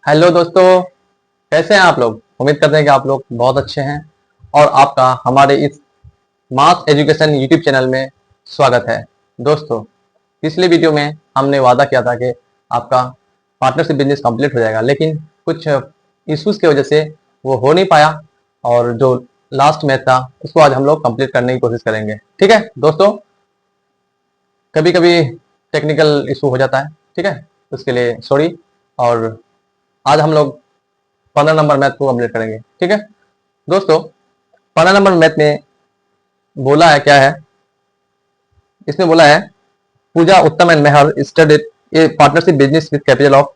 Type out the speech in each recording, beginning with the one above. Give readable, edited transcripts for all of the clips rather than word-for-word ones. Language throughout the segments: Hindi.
हेलो दोस्तों, कैसे हैं आप लोग। उम्मीद करते हैं कि आप लोग बहुत अच्छे हैं और आपका हमारे इस मास एजुकेशन यूट्यूब चैनल में स्वागत है। दोस्तों, पिछले वीडियो में हमने वादा किया था कि आपका पार्टनरशिप बिजनेस कंप्लीट हो जाएगा, लेकिन कुछ इश्यूज की वजह से वो हो नहीं पाया और जो लास्ट मैच था उसको आज हम लोग कंप्लीट करने की कोशिश करेंगे। ठीक है दोस्तों, कभी कभी टेक्निकल इशू हो जाता है, ठीक है, उसके लिए सॉरी। और आज हम लोग 15 नंबर मैथ को कंप्लीट करेंगे। ठीक है दोस्तों, 15 नंबर मैथ में बोला है क्या है, इसमें बोला है Puja Uttam and Mehar started a partnership business with capital of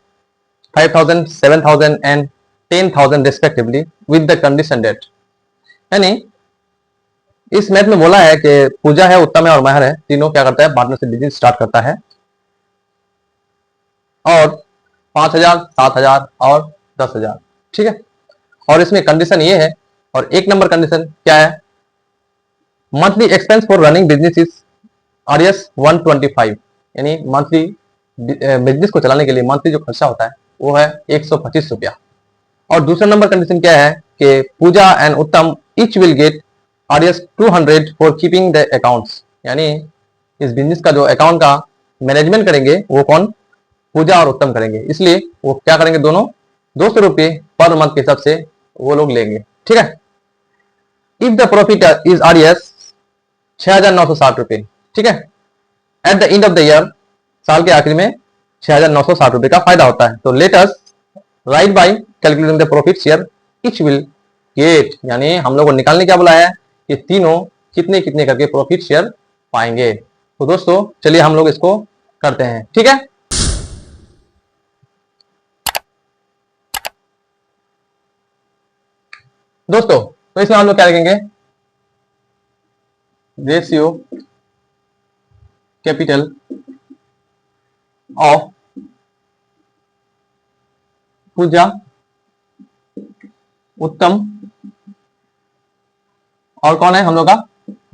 5,000, 7,000 and 10,000 respectively with the condition date. यानी इस मैथ में बोला है कि पूजा है, उत्तम है और मेहर है, तीनों क्या करता है, पार्टनरशिप बिजनेस स्टार्ट करता है और 5,000, 7,000 और 10,000। ठीक है, और इसमें कंडीशन ये है, और एक नंबर कंडीशन क्या है, monthly expense for running business is RS 125। यानी मंथली बिजनेस को चलाने के लिए मंथली जो खर्चा होता है वो है 125 रुपया। और दूसरा नंबर कंडीशन क्या है कि पूजा एंड उत्तम etch will get RS 200 for keeping the accounts. यानी इस बिजनेस का जो अकाउंट का मैनेजमेंट करेंगे वो कौन, पूजा और उत्तम करेंगे, इसलिए वो क्या करेंगे, दोनों 200 रुपये पर मंथ के हिसाब से वो लोग लेंगे। ठीक है, if the profit is RS 6,960 रुपये। ठीक है, at the end of the year, साल के आखिर में 6,960 रुपये का फायदा होता है। तो let us right bye calculating the profit share etch will get. यानी हम लोग को निकालने क्या बोला है कि तीनों कितने कितने करके प्रॉफिट शेयर पाएंगे। तो दोस्तों चलिए हम लोग इसको करते हैं। ठीक है दोस्तों, तो इसमें हम लोग क्या लिखेंगे, रेशियो कैपिटल ऑफ पूजा उत्तम और कौन है हम लोग का,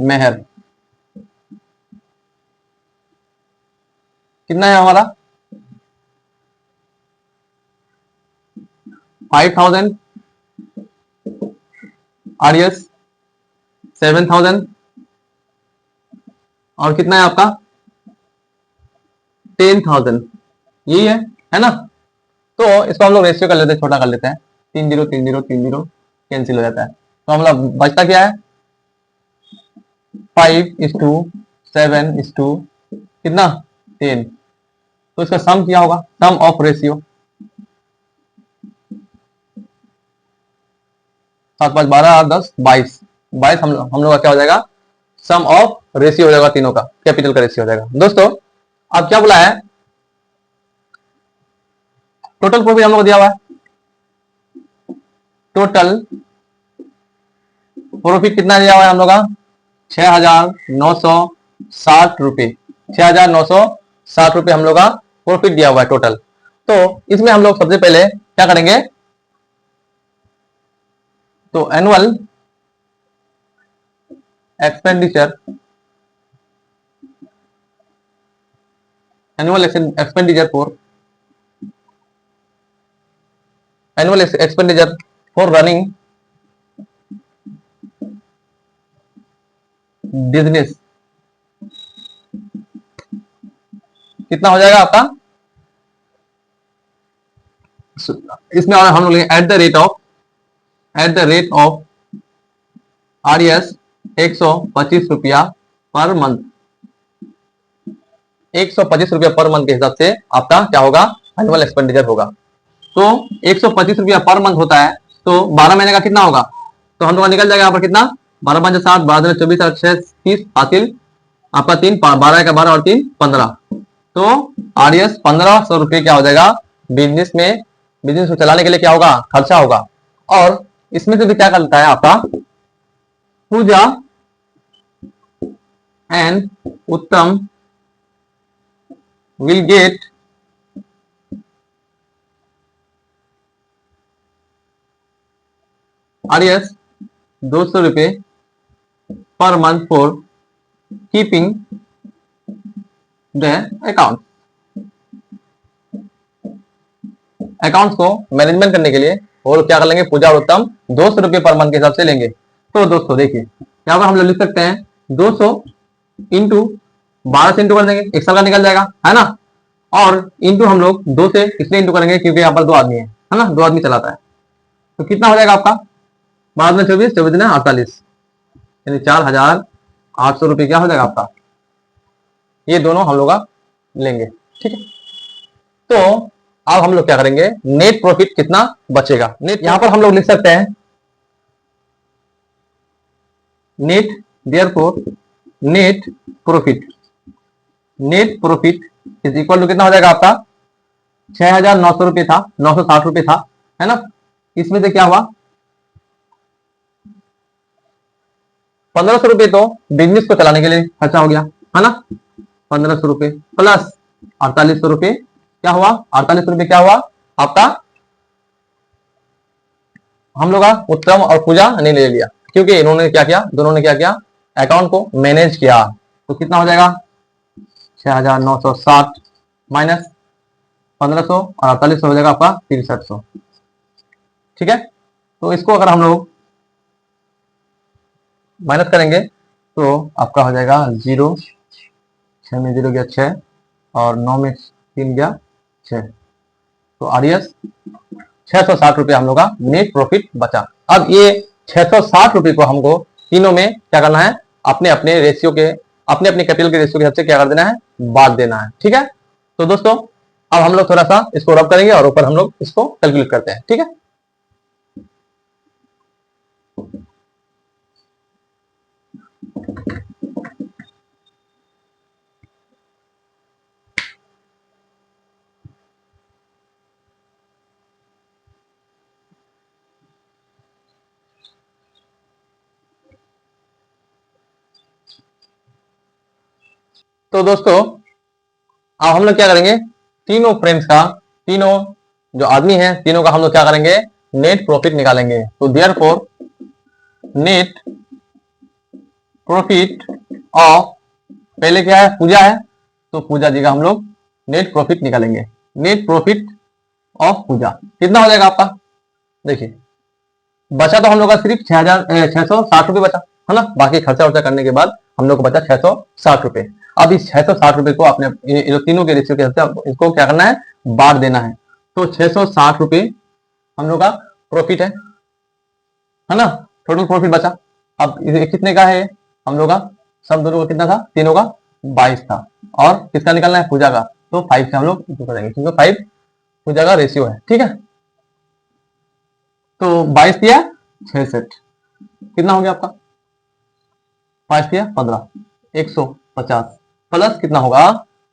मेहर। कितना है हमारा, 5,000 RS 7,000 और कितना है आपका 10,000। यही है ना। तो इसको हम लोग रेशियो कर लेते हैं, छोटा कर लेते हैं, 3 0 3 0 3 0 कैंसिल हो जाता है। तो हम लोग बचता क्या है, 5:7 कितना 10। तो इसका सम क्या होगा, सम ऑफ रेशियो 7 5 12 8 10 22 22 हम लोग का क्या हो जाएगा, सम ऑफ रेशियो हो जाएगा, तीनों का कैपिटल का रेशियो हो जाएगा। दोस्तों अब क्या बोला है, टोटल प्रॉफिट हम लोग को दिया हुआ है, टोटल प्रॉफिट कितना दिया हुआ है हम लोग का, 6,960 रुपये। 6,960 रुपये हम लोग का प्रॉफिट दिया हुआ है टोटल। तो इसमें हम लोग सबसे पहले क्या करेंगे, तो annual expenditure, annual expenditure for annual expenditure for running business कितना हो जाएगा आपका, इसमें हम लोग at the rate of RS 125 रुपया पर मंथ। 125 रुपया पर मंथ के हिसाब से आपका क्या होगा, एनुअल एक्सपेंडिचर होगा। तो 125 रुपया पर मंथ होता है, तो 12 महीने का कितना होगा, तो हम लोग का निकल जाएगा यहाँ पर कितना, 12 5 7 12 24 8 6 30 हासिल आपका 3 12 का 12 और 3 15। तो RS 1,500 रुपये क्या हो जाएगा, बिजनेस को चलाने के लिए क्या होगा, खर्चा होगा। और इसमें से भी क्या करता है आपका पूजा एंड उत्तम will get RS 200 रुपये per month for keeping the account. Accounts को मैनेजमेंट करने के लिए और क्या कर लेंगे, पूजा और उत्तम 200 रुपये पर मंथ के हिसाब से लेंगे। तो दोस्तों देखिए यहाँ पर हम लोग लिख सकते हैं 200 इंटू 12 से इंटू कर देंगे, एक साल का निकल जाएगा, है ना। और इंटू हम लोग 2 से इसलिए इंटू करेंगे क्योंकि यहाँ पर 2 आदमी है ना, 2 आदमी चलाता है। तो कितना हो जाएगा आपका, 12 में 24, 24 में 48, यानी 4800 रुपये क्या हो जाएगा आपका, ये दोनों हम लोग लेंगे। ठीक है, तो अब हम लोग क्या करेंगे, नेट प्रॉफिट कितना बचेगा। नेट यहां पर हम लोग लिख सकते हैं net, therefore net profit, net profit is equal to कितना हो जाएगा आपका, 6900 रुपये था, 960 रुपये था, है ना। इसमें से क्या हुआ, 1500 रुपये तो बिजनेस को चलाने के लिए खर्चा हो गया, है ना। 1500 रुपये प्लस 4800 रुपये क्या हुआ, 4800 रुपये क्या हुआ आपका, हम लोग उत्तम और पूजा ने ले लिया क्योंकि इन्होंने क्या किया, दोनों ने क्या किया, अकाउंट को मैनेज किया। तो कितना हो जाएगा 6960 माइनस 1500 और 4800 हो जाएगा आपका 6300। ठीक है, तो इसको अगर हम लोग माइनस करेंगे तो आपका हो जाएगा 0, 6 में 0 गया 6 और 9 में 3 गया 6, तो आरएस 660 रुपये हम लोग का नेट प्रॉफिट बचा। अब ये 660 रुपये को हमको तीनों में क्या करना है, अपने अपने रेशियो के, अपने अपने कैपिटल के रेशियो के हिसाब से क्या कर देना है, बांट देना है। ठीक है, तो दोस्तों अब हम लोग थोड़ा सा इसको रब करेंगे और ऊपर हम लोग इसको कैलकुलेट करते हैं। ठीक है, तो दोस्तों अब हम लोग क्या करेंगे, तीनों फ्रेंड्स का, तीनों जो आदमी हैं तीनों का हम लोग क्या करेंगे, नेट प्रॉफिट निकालेंगे। तो देयरफॉर नेट प्रॉफिट ऑफ, पहले क्या है, पूजा है, तो पूजा जी का हम लोग नेट प्रॉफिट निकालेंगे। नेट प्रॉफिट ऑफ पूजा कितना हो जाएगा आपका, देखिए बचा तो हम लोग का सिर्फ 660 रुपये बचा, है ना। बाकी खर्चा वर्चा करने के बाद हम लोग को बचा 660 रुपये। अब इस 660 रुपये को अपने ये तीनों के रेशियो के हिसाब से इसको क्या करना है, बांट देना है। तो 660 रुपये हम लोग का प्रॉफिट है ना, टोटल प्रॉफिट बचा। अब कितने का है हम लोग का, सब दोनों का कितना था, तीनों का 22 था, और किसका निकलना है, पूजा का, तो 5 से हम लोग इंटू करेंगे क्योंकि 5 पूजा का रेशियो है। ठीक है, तो 22 दिया 66, कितना हो गया आपका, 5 दिया 15, 150 प्लस कितना होगा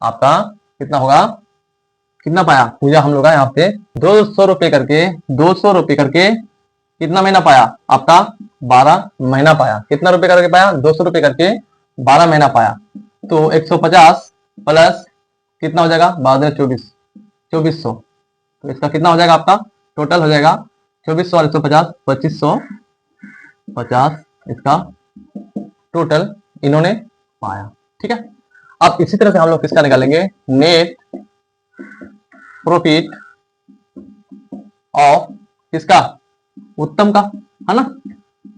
आपका, कितना होगा, कितना पाया पूजा हम लोग यहाँ पे 200 रुपये करके, 200 रुपये करके कितना महीना पाया आपका, 12 महीना पाया। कितना रुपए करके पाया, 200 रुपये करके 12 महीना पाया। तो 150 प्लस कितना हो जाएगा, 12 24, 2400, तो इसका कितना हो जाएगा आपका, टोटल हो जाएगा 2400 और 150 2550 इसका टोटल इन्होंने पाया। ठीक है, अब इसी तरह से हम लोग किसका निकालेंगे, नेट प्रॉफिट ऑफ किसका, उत्तम का, है ना।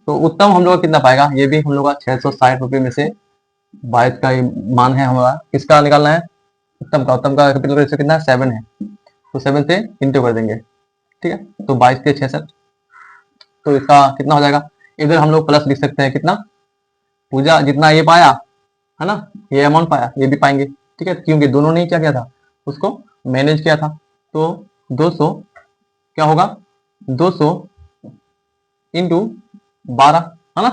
तो उत्तम हम लोग कितना पाएगा, ये भी हम लोग का 660 रुपये में से 22 का मान है हमारा, किसका निकालना है, उत्तम का। उत्तम का कैपिटल रेशियो कितना है, 7 है, तो 7 से इंटू कर देंगे। ठीक है, तो 22 के 66, तो इसका कितना हो जाएगा, इधर हम लोग प्लस लिख सकते हैं कितना, पूजा जितना ये पाया है ना, ये अमाउंट पाया, ये भी पाएंगे। ठीक है, क्योंकि दोनों ने क्या किया था, उसको मैनेज किया था। तो 200 क्या होगा, 200 इंटू 12, है ना,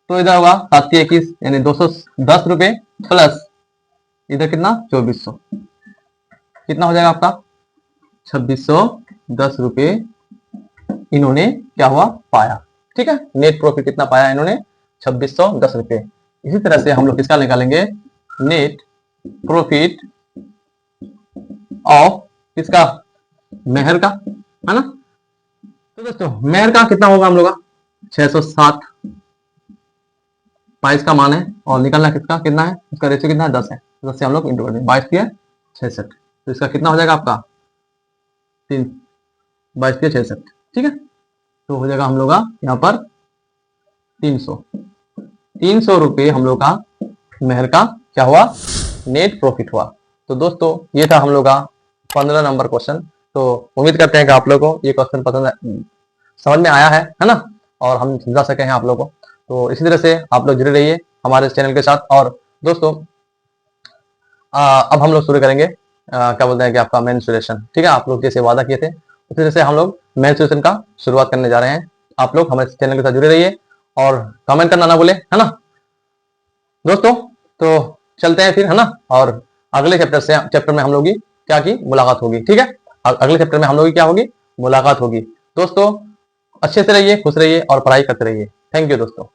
तो इधर होगा 721 यानी 210 रुपये प्लस इधर कितना 2400, कितना हो जाएगा आपका 2610 रुपये इन्होंने क्या हुआ पाया। ठीक है, नेट प्रॉफिट कितना पाया इन्होंने, 2610 रुपये। इसी तरह से हम लोग किसका निकालेंगे, नेट प्रॉफिट ऑफ किसका, मेहर का, है ना। तो दोस्तों मेहर का कितना होगा हम लोग का 660, 22 का मान है और निकलना किसका कितना है, इसका रेशियो कितना है 10 है, 10 से हम लोग इंटू कर देंगे, 22 की है 66, तो इसका कितना हो जाएगा आपका 22 के 66, ठीक है। तो हो जाएगा हम लोग का यहाँ पर 300 रुपये हम लोग का मेहर का क्या हुआ, नेट प्रॉफिट हुआ। तो दोस्तों ये था हम लोग का 15 नंबर क्वेश्चन। तो उम्मीद करते हैं कि आप लोगों को ये क्वेश्चन समझ में आया है ना, और हम समझा सके हैं आप लोगों को। तो इसी तरह से आप लोग जुड़े रहिए हमारे चैनल के साथ। और दोस्तों अब हम लोग शुरू करेंगे क्या बोलते हैं कि आपका मेंस्ट्रुएशन, ठीक है। आप लोग जैसे वादा किए थे उसी तरह से हम लोग मेंस्ट्रुएशन का शुरुआत करने जा रहे हैं। आप लोग हमारे चैनल के साथ जुड़े रहिए और कमेंट करना ना भूलें, है ना दोस्तों। तो चलते हैं फिर, है ना। और अगले चैप्टर में हम लोग की क्या की मुलाकात होगी, ठीक है। अगले चैप्टर में हम लोग की क्या होगी, मुलाकात होगी। दोस्तों अच्छे से रहिए, खुश रहिए और पढ़ाई करते रहिए। थैंक यू दोस्तों।